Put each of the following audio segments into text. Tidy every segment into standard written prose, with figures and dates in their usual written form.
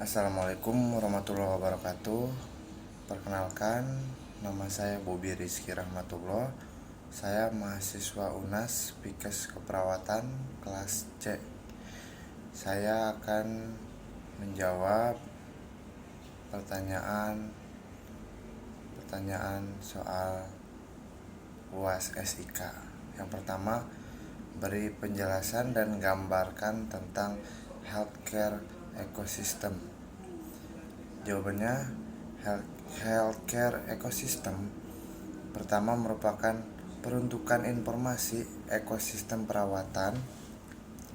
Assalamualaikum warahmatullahi wabarakatuh. Perkenalkan, nama saya Bobi Rizky Rahmatullah. Saya mahasiswa UNAS Pikes Keperawatan kelas C. Saya akan menjawab pertanyaan soal UAS SIK. Yang pertama, beri penjelasan dan gambarkan tentang healthcare ecosystem. Jawabannya, healthcare ecosystem pertama merupakan peruntukan informasi ekosistem perawatan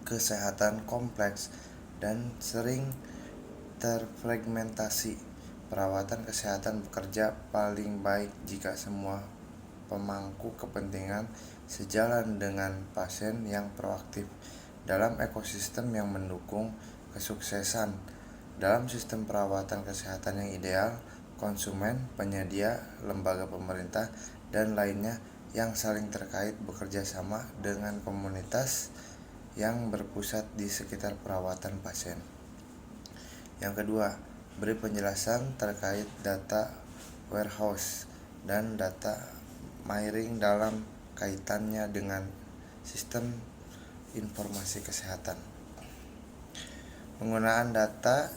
kesehatan kompleks dan sering terfragmentasi. Perawatan kesehatan bekerja paling baik jika semua pemangku kepentingan sejalan dengan pasien yang proaktif dalam ekosistem yang mendukung kesuksesan. Dalam sistem perawatan kesehatan yang ideal, konsumen, penyedia, lembaga pemerintah, dan lainnya yang saling terkait bekerja sama dengan komunitas yang berpusat di sekitar perawatan pasien. Yang kedua, beri penjelasan terkait data warehouse dan data mining dalam kaitannya dengan sistem informasi kesehatan. Penggunaan data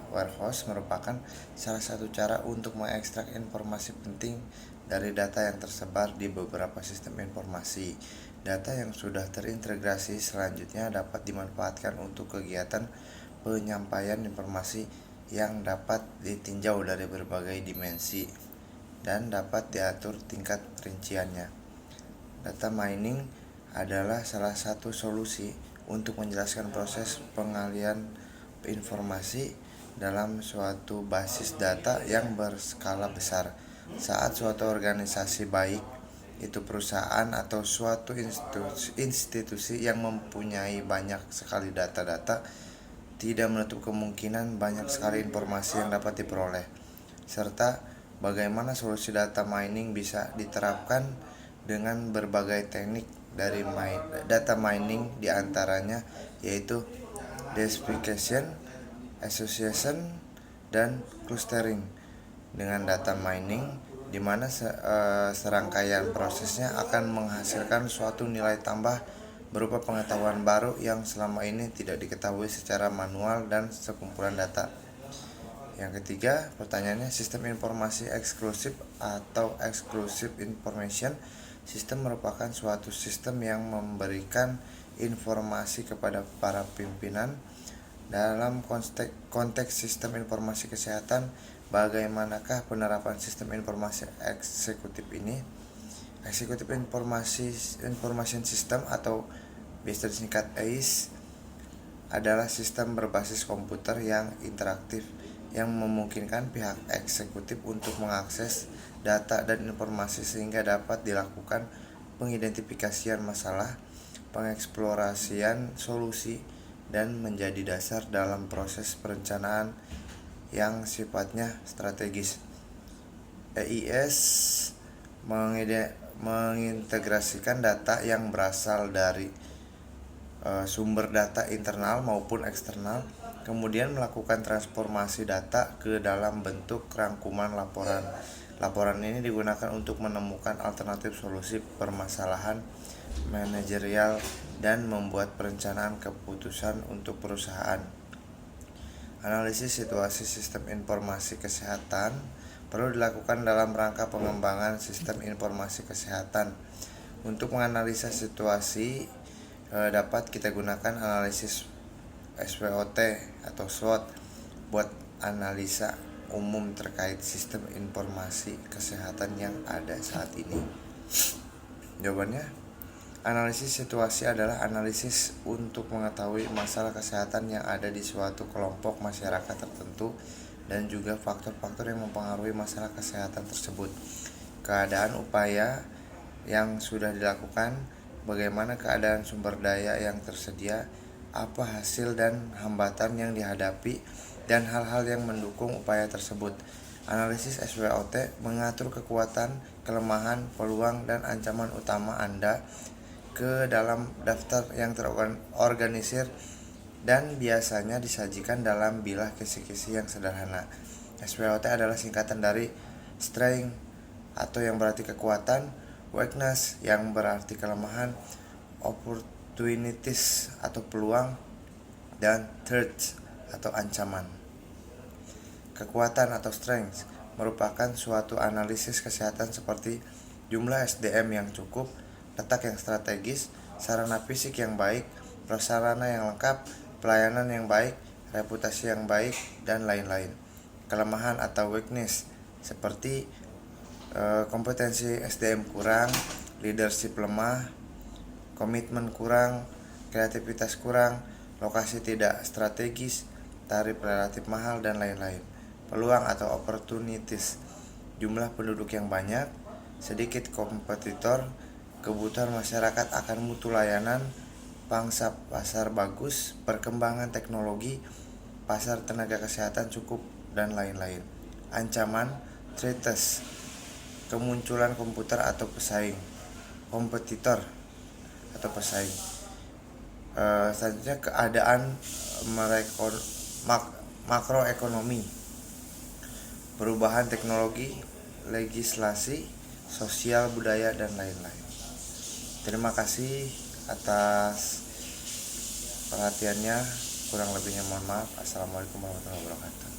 warehouse merupakan salah satu cara untuk mengekstrak informasi penting dari data yang tersebar di beberapa sistem informasi. Data yang sudah terintegrasi selanjutnya dapat dimanfaatkan untuk kegiatan penyampaian informasi yang dapat ditinjau dari berbagai dimensi dan dapat diatur tingkat rinciannya. Data mining adalah salah satu solusi untuk menjelaskan proses pengalian informasi dalam suatu basis data yang berskala besar. Saat suatu organisasi, baik itu perusahaan atau suatu institusi yang mempunyai banyak sekali data, tidak menutup kemungkinan banyak sekali informasi yang dapat diperoleh, serta bagaimana solusi data mining bisa diterapkan dengan berbagai teknik dari data mining, diantaranya yaitu decodification, association, dan clustering. Dengan data mining, di mana serangkaian prosesnya akan menghasilkan suatu nilai tambah berupa pengetahuan baru yang selama ini tidak diketahui secara manual dan sekumpulan data. Yang ketiga, pertanyaannya, sistem informasi eksklusif atau exclusive information system merupakan suatu sistem yang memberikan informasi kepada para pimpinan. Dalam konteks sistem informasi kesehatan, bagaimanakah penerapan sistem informasi eksekutif ini? Executive Information System atau biasa disingkat AIS adalah sistem berbasis komputer yang interaktif yang memungkinkan pihak eksekutif untuk mengakses data dan informasi sehingga dapat dilakukan pengidentifikasian masalah, pengeksplorasian solusi, dan menjadi dasar dalam proses perencanaan yang sifatnya strategis. AIS mengintegrasikan data yang berasal dari sumber data internal maupun eksternal, kemudian melakukan transformasi data ke dalam bentuk rangkuman laporan. Laporan ini digunakan untuk menemukan alternatif solusi permasalahan manajerial dan membuat perencanaan keputusan untuk perusahaan. Analisis situasi sistem informasi kesehatan perlu dilakukan dalam rangka pengembangan sistem informasi kesehatan. Untuk menganalisa situasi dapat kita gunakan analisis SWOT atau SWOT buat analisa umum terkait sistem informasi kesehatan yang ada saat ini. Jawabannya, analisis situasi adalah analisis untuk mengetahui masalah kesehatan yang ada di suatu kelompok masyarakat tertentu dan juga faktor-faktor yang mempengaruhi masalah kesehatan tersebut. Keadaan upaya yang sudah dilakukan, bagaimana keadaan sumber daya yang tersedia, apa hasil dan hambatan yang dihadapi, dan hal-hal yang mendukung upaya tersebut. Analisis SWOT mengatur kekuatan, kelemahan, peluang, dan ancaman utama Anda ke dalam daftar yang terorganisir dan biasanya disajikan dalam bilah kisi-kisi yang sederhana. SWOT adalah singkatan dari strength atau yang berarti kekuatan, weakness yang berarti kelemahan, opportunities atau peluang, dan threats atau ancaman. Kekuatan atau strength merupakan suatu analisis kesehatan seperti jumlah SDM yang cukup, letak yang strategis, sarana fisik yang baik, prasarana yang lengkap, pelayanan yang baik, reputasi yang baik, dan lain-lain. Kelemahan atau weakness seperti kompetensi SDM kurang, leadership lemah, komitmen kurang, kreativitas kurang, lokasi tidak strategis, tarif relatif mahal, dan lain-lain. Peluang atau opportunities, jumlah penduduk yang banyak, sedikit kompetitor, kebutuhan masyarakat akan mutu layanan, pangsa pasar bagus, perkembangan teknologi, pasar tenaga kesehatan cukup, dan lain-lain. Ancaman, threats, kemunculan komputer atau pesaing, kompetitor atau pesaing. Selanjutnya keadaan makroekonomi, perubahan teknologi, legislasi, sosial, budaya, dan lain-lain. Terima kasih atas perhatiannya. Kurang lebihnya mohon maaf. Assalamualaikum warahmatullahi wabarakatuh.